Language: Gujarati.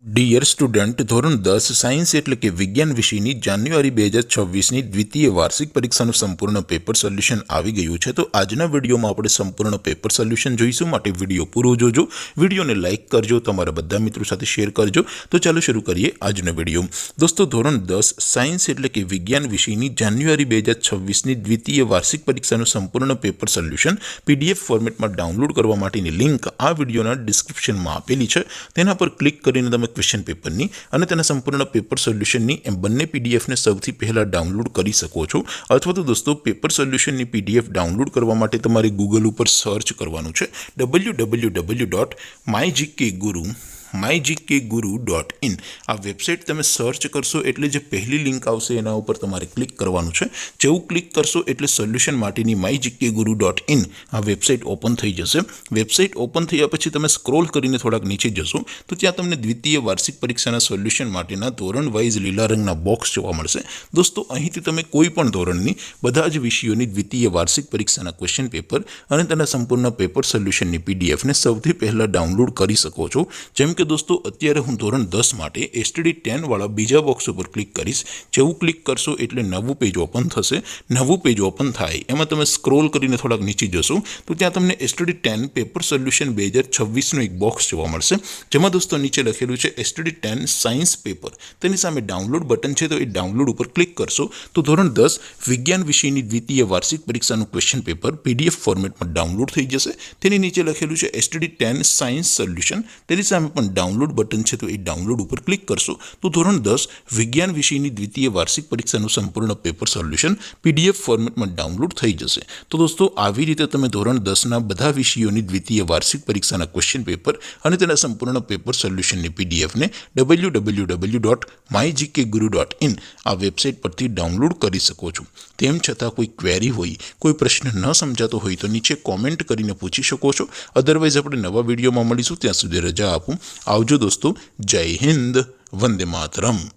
ડિયર સ્ટુડન્ટ, ધોરણ 10 સાયન્સ એટલે કે વિજ્ઞાન વિષયની જાન્યુઆરી 2026ની દ્વિતીય વાર્ષિક પરીક્ષાનું સંપૂર્ણ પેપર સોલ્યુશન આવી ગયું છે। તો આજના વિડીયોમાં આપણે સંપૂર્ણ પેપર સોલ્યુશન જોઈશું, માટે વિડીયો પૂરો જોજો, વિડીયોને લાઇક કરજો, તમારા બધા મિત્રો સાથે શેર કરજો। તો ચાલો શરૂ કરીએ આજનો વિડીયો। દોસ્તો, ધોરણ 10 સાયન્સ એટલે કે વિજ્ઞાન વિષયની જાન્યુઆરી 2026ની દ્વિતીય વાર્ષિક પરીક્ષાનું સંપૂર્ણ પેપર સોલ્યુશન PDF ફોર્મેટમાં ડાઉનલોડ કરવા માટેની લિંક આ વિડીયોના ડિસ્ક્રિપ્શનમાં આપેલી છે। તેના પર ક્લિક કરીને તમે ક્વેશ્ચન પેપરની અને તેના સંપૂર્ણ પેપર સોલ્યુશનની એમ બંને પીડીએફને સૌથી પહેલાં ડાઉનલોડ કરી શકો છો। અથવા તો દોસ્તો, પેપર સોલ્યુશનની PDF ડાઉનલોડ કરવા માટે તમારે ગૂગલ ઉપર સર્ચ કરવાનું છે www.mygkguru.in। આ વેબસાઇટ તમે સર્ચ કરશો એટલે જે પહેલી લિંક આવશે એના ઉપર તમારે ક્લિક કરવાનું છે। જેવું ક્લિક કરશો એટલે સોલ્યુશન માટેની mygkguru.in આ વેબસાઇટ ઓપન થઈ જશે। વેબસાઇટ ઓપન થયા પછી તમે સ્ક્રોલ કરીને થોડાક નીચે જશો તો ત્યાં તમને દ્વિતીય વાર્ષિક પરીક્ષાના સોલ્યુશન માટેના ધોરણ વાઇઝ લીલા રંગના બોક્સ જોવા મળશે। દોસ્તો, અહીંથી તમે કોઈ પણ ધોરણની બધા જ વિષયોની દ્વિતીય વાર્ષિક પરીક્ષાના ક્વેશ્ચન પેપર અને તેના સંપૂર્ણ પેપર સોલ્યુશનની PDFને સૌથી પહેલાં ડાઉનલોડ કરી શકો છો। જેમ કે દોસ્તો, અત્યારે હું ધોરણ 10 માટે STD 10 વાળા બીજા બોક્સ ઉપર ક્લિક કરીશ। જેવું ક્લિક કરશો એટલે નવું પેજ ઓપન થશે। નવું પેજ ઓપન થાય એમાં તમે સ્ક્રોલ કરીને થોડાક નીચે જશો તો ત્યાં તમને STD 10 પેપર સોલ્યુશન 2026નું એક બોક્સ જોવા મળશે, જેમાં દોસ્તો નીચે લખેલું છે STD 10 સાયન્સ પેપર। તેની સામે ડાઉનલોડ બટન છે, તો એ ડાઉનલોડ ઉપર ક્લિક કરશો તો ધોરણ 10 વિજ્ઞાન વિષયની દ્વિતીય વાર્ષિક પરીક્ષાનું ક્વેશ્ચન પેપર PDF ફોર્મેટમાં ડાઉનલોડ થઈ જશે। તેની નીચે લખેલું છે STD 10 સાયન્સ સોલ્યુશન, તેની સામે પણ ડાઉનલોડ બટન છે, તો એ ડાઉનલોડ ઉપર ક્લિક કરશો તો ધોરણ 10 વિજ્ઞાન વિષયની દ્વિતીય વાર્ષિક પરીક્ષાનું સંપૂર્ણ પેપર સોલ્યુશન PDF ફોર્મેટમાં ડાઉનલોડ થઈ જશે। તો દોસ્તો, આવી રીતે તમે ધોરણ 10ના બધા વિષયોની દ્વિતીય વાર્ષિક પરીક્ષાના ક્વેશ્ચન પેપર અને તેના સંપૂર્ણ પેપર સોલ્યુશનની PDFને www.mygkguru.in આ વેબસાઇટ પરથી ડાઉનલોડ કરી શકો છો। તેમ છતાં કોઈ ક્વેરી હોય, કોઈ પ્રશ્ન ન સમજાતો હોય તો નીચે કોમેન્ટ કરીને પૂછી શકો છો। અદરવાઇઝ આપણે નવા વિડીયોમાં મળીશું, ત્યાં સુધી રજા આપું। આવજો દોસ્તો, જય હિન્દ, વંદે માતરમ।